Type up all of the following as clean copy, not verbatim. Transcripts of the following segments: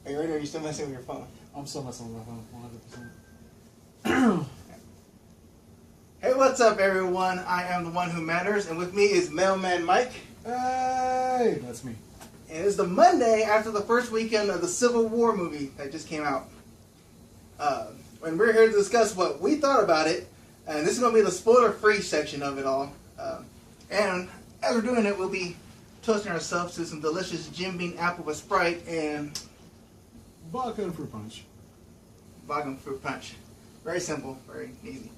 Are you ready, or are you still messing with your phone? I'm still messing with my phone, 100%. Hey, what's up, everyone? I am the one who matters, and with me is Mailman Mike. Hey, that's me. And it's the Monday after the first weekend of the Civil War movie that just came out. And we're here to discuss what we thought about it, and this is going to be the spoiler-free section of it all. And as we're doing it, we'll be toasting ourselves to some delicious Jim Beam apple with Sprite and Vodka and fruit punch. vodka and fruit punch. Very simple, very easy.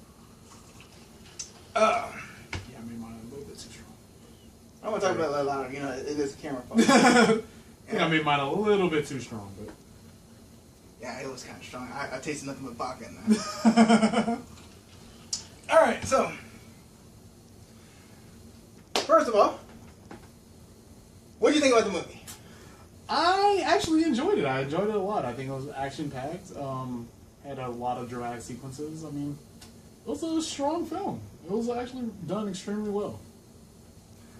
Yeah, I made mine a little bit too strong. I want to talk about that louder. You know, it is a camera phone. I made mine a little bit too strong, but yeah, it was kind of strong. I tasted nothing but vodka in that. All right, so first of all, what did you think about the movie? I actually enjoyed it. I enjoyed it a lot. I think it was action-packed. Had a lot of dramatic sequences. I mean, it was a strong film. It was actually done extremely well.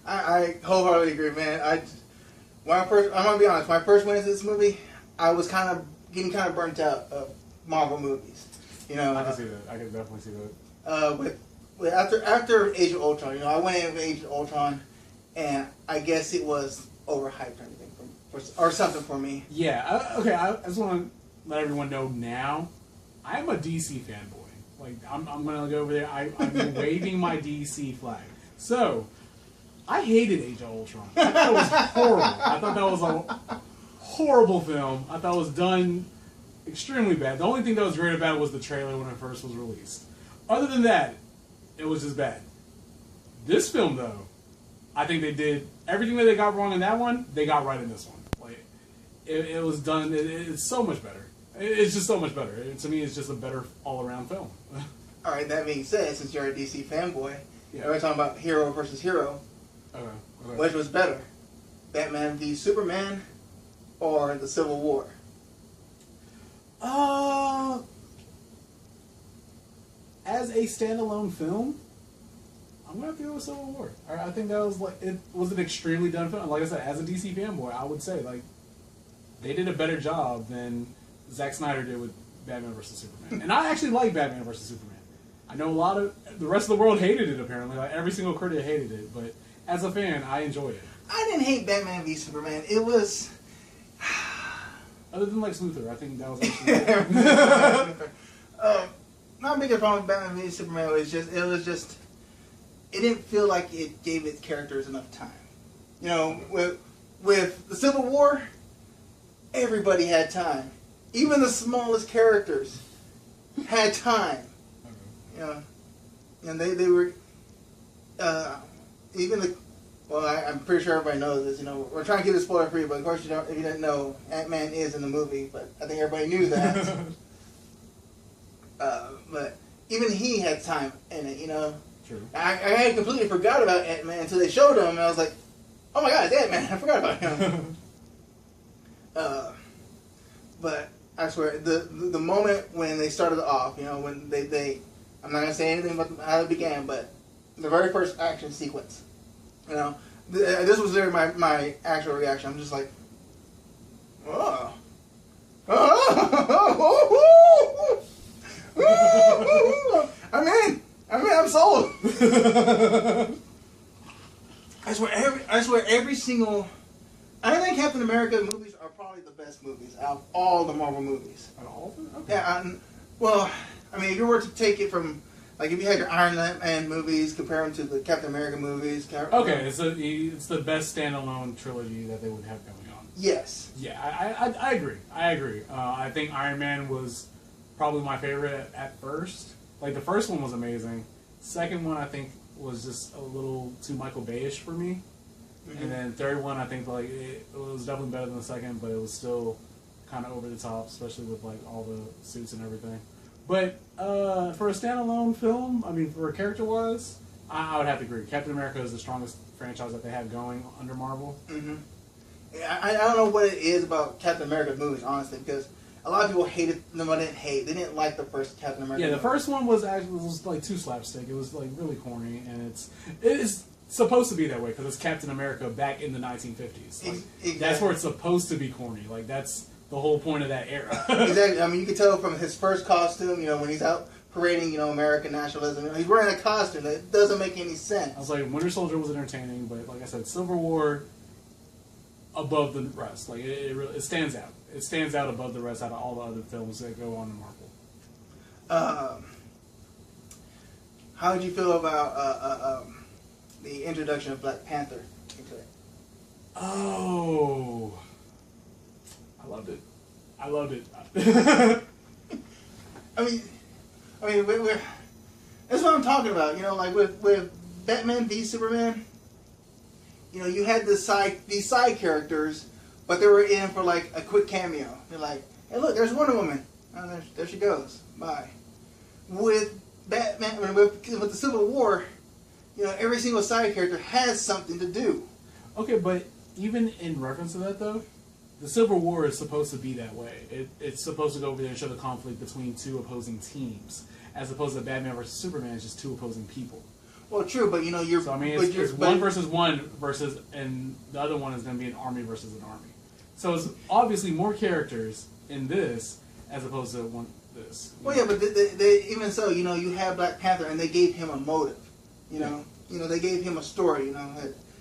I wholeheartedly agree, man. I'm gonna be honest. When I first went into this movie, I was getting burnt out of Marvel movies. You know, I can see that. I can definitely see that. After Age of Ultron, you know, I went in with Age of Ultron, and I guess it was overhyped or anything or something for me. Yeah. Okay. I just want to let everyone know now. I'm a DC fanboy. Like I'm gonna go over there. I'm waving my DC flag. So I hated Age of Ultron. I thought it was horrible. I thought that was a horrible film. I thought it was done extremely bad. The only thing that was great about it was the trailer when it first was released. Other than that, it was just bad. This film, though, I think they did everything that they got wrong in that one, they got right in this one. Like, it was done, it's so much better. It's just so much better. To me, it's just a better all-around film. All right, that being said, since you're a DC fanboy, Yeah. we're talking about hero versus hero. Okay. Which was better, Batman v Superman or the Civil War? As a standalone film, I'm gonna have to go with Civil War. I think that was it was an extremely done film. Like I said, as a DC fanboy, I would say they did a better job than Zack Snyder did with Batman vs Superman. And I actually like Batman vs Superman. I know a lot of the rest of the world hated it. Apparently, like every single critic hated it. But as a fan, I enjoyed it. I didn't hate Batman v Superman. It was Other than Lex Luthor, I think that was actually. my biggest problem with Batman v Superman was it didn't feel like it gave its characters enough time. You know, with the Civil War, everybody had time. Even the smallest characters had time. You know, and they were even the. Well, I'm pretty sure everybody knows this. You know, we're trying to keep it spoiler free, but of course, if you didn't know, Ant-Man is in the movie. But I think everybody knew that. But even he had time in it. You know. True. I had completely forgot about Ant-Man until they showed him, and I was like, "Oh my God, it's Ant-Man! I forgot about him." But I swear, the moment when they started off, you know, when they I'm not gonna say anything about how it began, but the very first action sequence, you know, this was my actual reaction. I'm just like, oh, I'm sold. I swear every single. I think Captain America movies are probably the best movies out of all the Marvel movies. Out of all of them? Okay. Yeah. Well, I mean, if you were to take it from, like, if you had your Iron Man movies, compare them to the Captain America movies. Okay, it's the best standalone trilogy that they would have going on. Yes. Yeah, I agree. I think Iron Man was probably my favorite at first. Like, the first one was amazing. Second one, I think, was just a little too Michael Bay-ish for me. Mm-hmm. And then third one, I think it was definitely better than the second, but it was still kind of over the top, especially with like all the suits and everything. But for a standalone film, I mean, for character-wise, I would have to agree. Captain America is the strongest franchise that they have going under Marvel. Mm-hmm. Yeah, I don't know what it is about Captain America movies, honestly, because a lot of people hated them. I didn't hate. They didn't like the first Captain America. Yeah, the first one was like too slapstick. It was like really corny, and it is supposed to be that way because it's Captain America back in the 1950s. Like, exactly. That's where it's supposed to be corny. Like that's the whole point of that era. Exactly. I mean, you can tell from his first costume, when he's out parading, American nationalism, he's wearing a costume that doesn't make any sense. I was like, Winter Soldier was entertaining, but like I said, Civil War above the rest. Like it stands out. It stands out above the rest out of all the other films that go on in Marvel. How did you feel about the introduction of Black Panther into it? Oh, I loved it. I loved it. I mean, that's what I'm talking about. Like with Batman v Superman. You had these side characters, but they were in for like a quick cameo. You're like, hey, look, there's Wonder Woman. Oh, there she goes. Bye. With Batman, with the Civil War, every single side character has something to do. Okay, but even in reference to that, though, the Civil War is supposed to be that way. It's supposed to go over there and show the conflict between two opposing teams, as opposed to Batman versus Superman is just two opposing people. Well, true, but you're. So I mean, it's one versus one versus, and the other one is going to be an army versus an army. So it's obviously more characters in this as opposed to this. Well, yeah, but they, even so, you have Black Panther, and they gave him a motive. They gave him a story.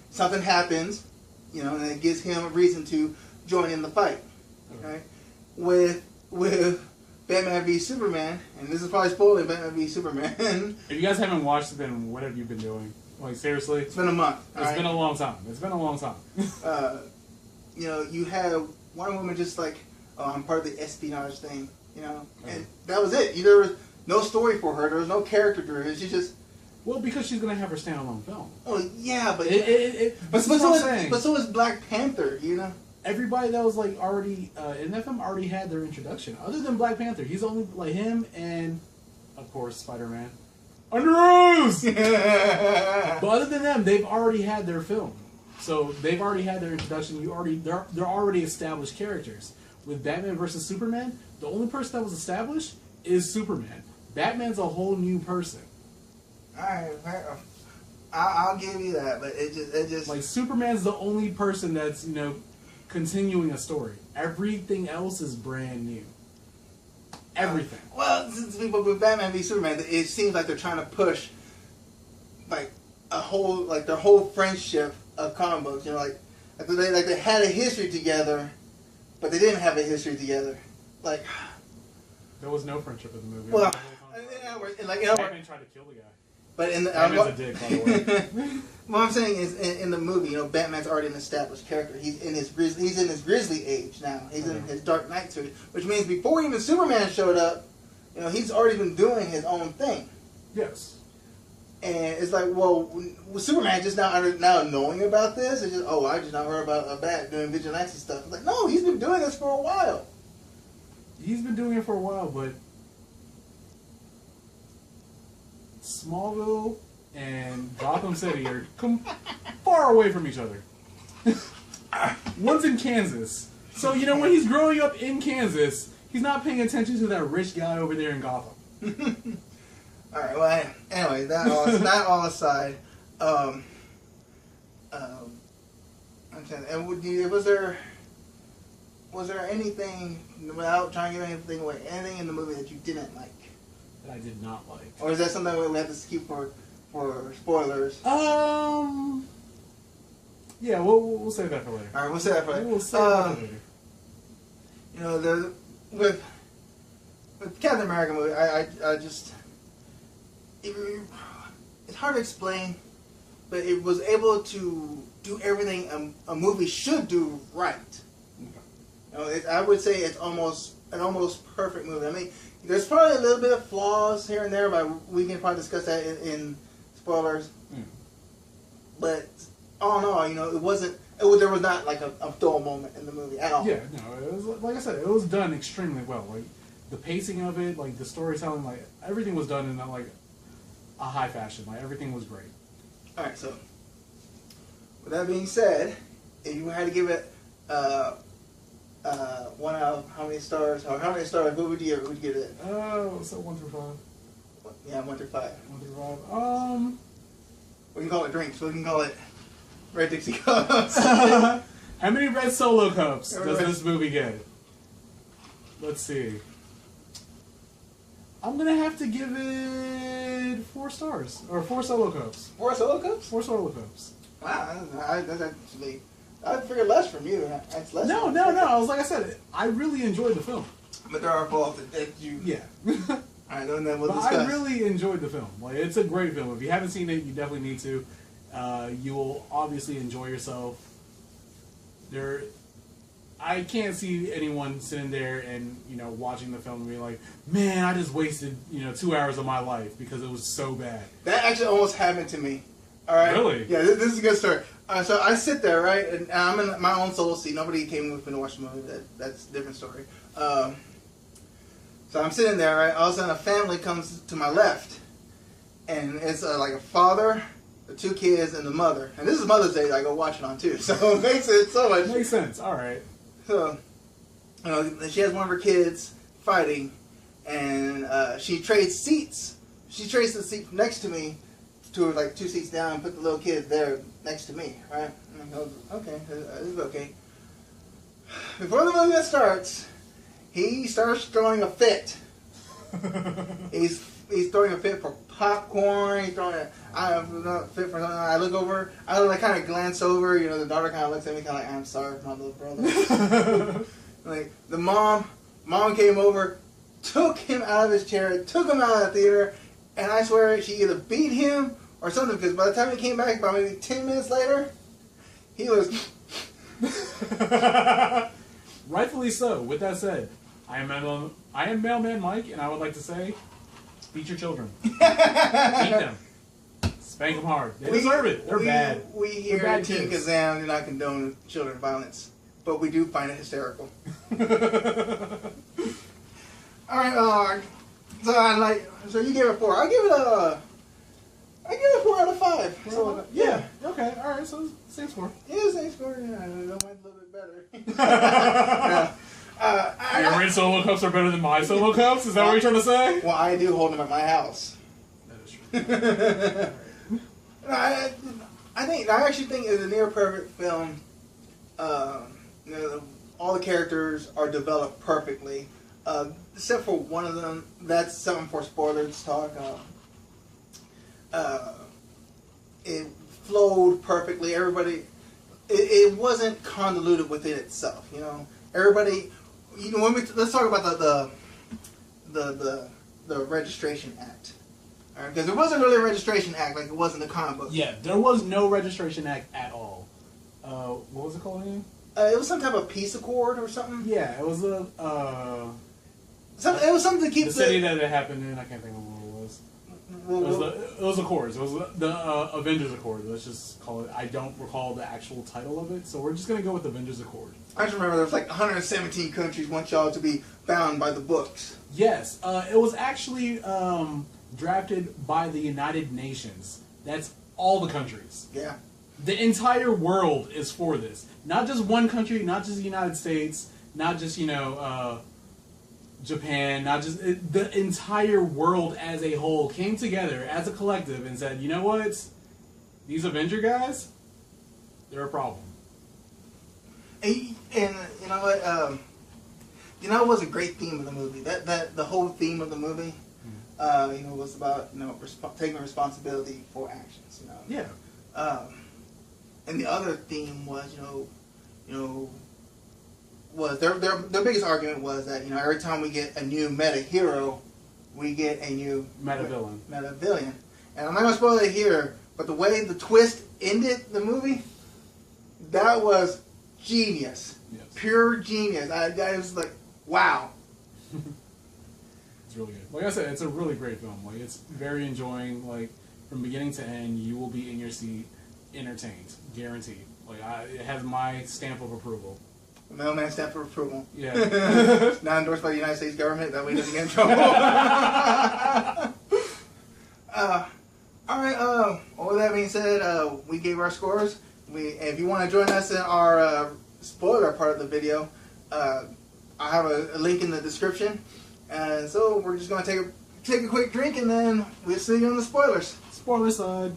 Something happens, and it gives him a reason to join in the fight. Okay. Right? With Batman v Superman, and this is probably spoiling Batman v Superman. If you guys haven't watched it, then what have you been doing? Like, seriously? It's been a month. It's been a long time. It's been a long time. You have Wonder Woman just like, oh, I'm part of the espionage thing, and that was it. There was no story for her. There was no character driven. She just... Well, because she's going to have her standalone film. Oh, yeah, but... But so is Black Panther, Everybody that was like already in that film already had their introduction. Other than Black Panther, he's only like him and, of course, Spider-Man. Under Rose. But other than them, they've already had their film, so they've already had their introduction. They're already established characters. With Batman versus Superman, the only person that was established is Superman. Batman's a whole new person. All right, I'll give you that, but it just like Superman's the only person that's continuing a story. Everything else is brand new. Everything. Well, but with Batman v Superman, it seems like they're trying to push like their whole friendship of comic books. Like they had a history together, but they didn't have a history together. Like there was no friendship in the movie. Well, Batman tried to kill the guy. But Batman's a dick, by the way. What I'm saying is, in the movie, Batman's already an established character. He's in his grisly age now. He's in his Dark Knight series, which means before even Superman showed up, he's already been doing his own thing. Yes. And it's like, well, Superman just now knowing about this. It's just, oh, I just now heard about a bat doing vigilante stuff. It's like, no, he's been doing this for a while. He's been doing it for a while, but Smallville and Gotham City are far away from each other. One's in Kansas. So, when he's growing up in Kansas, he's not paying attention to that rich guy over there in Gotham. Alright, well, anyway, that all aside, I'm saying, and was there anything, without trying to give anything away, anything in the movie that you didn't like? That I did not like. Or is that something we have to keep for spoilers? Yeah, we'll save that for later. Alright, we'll save that for later. We'll save that for later. With Captain America movie, I just... It's hard to explain, but it was able to do everything a movie should do right. I would say it's almost an almost perfect movie. I mean, there's probably a little bit of flaws here and there, but we can probably discuss that in spoilers. Mm. But all in all, there was not like a dull moment in the movie at all. Yeah, no, it was, like I said, it was done extremely well. Like the pacing of it, like the storytelling, like everything was done in like a high fashion. Like everything was great. All right, so with that being said, if you had to give it 1 out of how many stars, what would you give it? So 1 through 5. Yeah, 1 through 5. 1 through 5. We can call it drinks. We can call it Red Dixie Cups. How many red Solo cups does this movie get? let's see. I'm gonna have to give it 4 stars or 4 solo cups. 4 solo cups? 4 solo cups. Wow, that's actually. I figured less from you. That's less. No. I was like I said, I really enjoyed the film. But there are faults that you. Yeah. I don't know. We'll But discuss. I really enjoyed the film. Like, it's a great film. If you haven't seen it, you definitely need to. You will obviously enjoy yourself. I can't see anyone sitting there and watching the film and being like, "Man, I just wasted 2 hours of my life because it was so bad." That actually almost happened to me. All right. Really? Yeah. This is a good story. So I sit there, right, and I'm in my own solo seat. Nobody came with me to watch the movie. That's a different story. So I'm sitting there, right? All of a sudden, a family comes to my left, and it's like a father, the 2 kids, and the mother. And this is Mother's Day. I go watch it on too, so it makes it so much. Makes sense. All right. So, she has one of her kids fighting, and she trades seats. She trades the seat next to me to like 2 seats down and put the little kid there next to me, right? And I go, okay, this is okay. Before the movie starts, he starts throwing a fit. He's throwing a fit for popcorn. He's throwing a fit for something. I look over. I like kind of glance over. The daughter kind of looks at me, kind of like, "I'm sorry for my little brother." Like the mom came over, took him out of his chair, took him out of the theater, and I swear she either beat him or something. Because by the time he came back, about maybe 10 minutes later, he was. Rightfully so. With that said, I am Mailman Mike, and I would like to say, beat your children. Beat them. Spank them hard. They deserve it. They're bad. We here at Team Kazam do not condone children violence, but we do find it hysterical. All right. So you gave it 4. I give it 4 out of 5. So, yeah. Okay. All right. So same score. Yeah, same score. Yeah, I know mine's a little bit better. Your red solo cups are better than my solo cups? Is that what you're trying to say? Well, I do hold them at my house. That is true. I actually think it's a near perfect film. All the characters are developed perfectly, except for one of them. That's something for spoilers talk. It flowed perfectly. Everybody, it wasn't convoluted within itself. Everybody. Let's talk about the Registration Act. Because there wasn't really a Registration Act like it was in the comic book. Yeah, there was no Registration Act at all. What was it called again? It was some type of peace accord or something. Yeah, it was it was something to keep the city that it happened in. I can't think of what it was. It was Accords. It was the Avengers Accord. Let's just call it. I don't recall the actual title of it, so we're just gonna go with Avengers Accord. I just remember there was like 117 countries want y'all to be bound by the books. Yes, it was actually drafted by the United Nations. That's all the countries. Yeah. The entire world is for this. Not just one country, not just the United States, not just, Japan, not just... the entire world as a whole came together as a collective and said, you know what? These Avenger guys, they're a problem. And you know what? It was a great theme of the movie. That the whole theme of the movie, was about taking responsibility for actions. Yeah. And the other theme was was their biggest argument was that every time we get a new meta hero, we get a new meta villain. And I'm not gonna spoil it here, but the way the twist ended the movie, that was genius. Yes. Pure genius. I was like, wow. It's really good. Like I said, it's a really great film. Like, it's very enjoying. Like, from beginning to end, you will be in your seat, entertained, guaranteed. Like, it has my stamp of approval. Mailman stamp of approval. Yeah. Not endorsed by the United States government. That way he doesn't get in trouble. All right. With that being said, we gave our scores. If you want to join us in our spoiler part of the video, I have a link in the description. And so we're just going to take a quick drink, and then we'll see you on the spoilers. Spoiler side.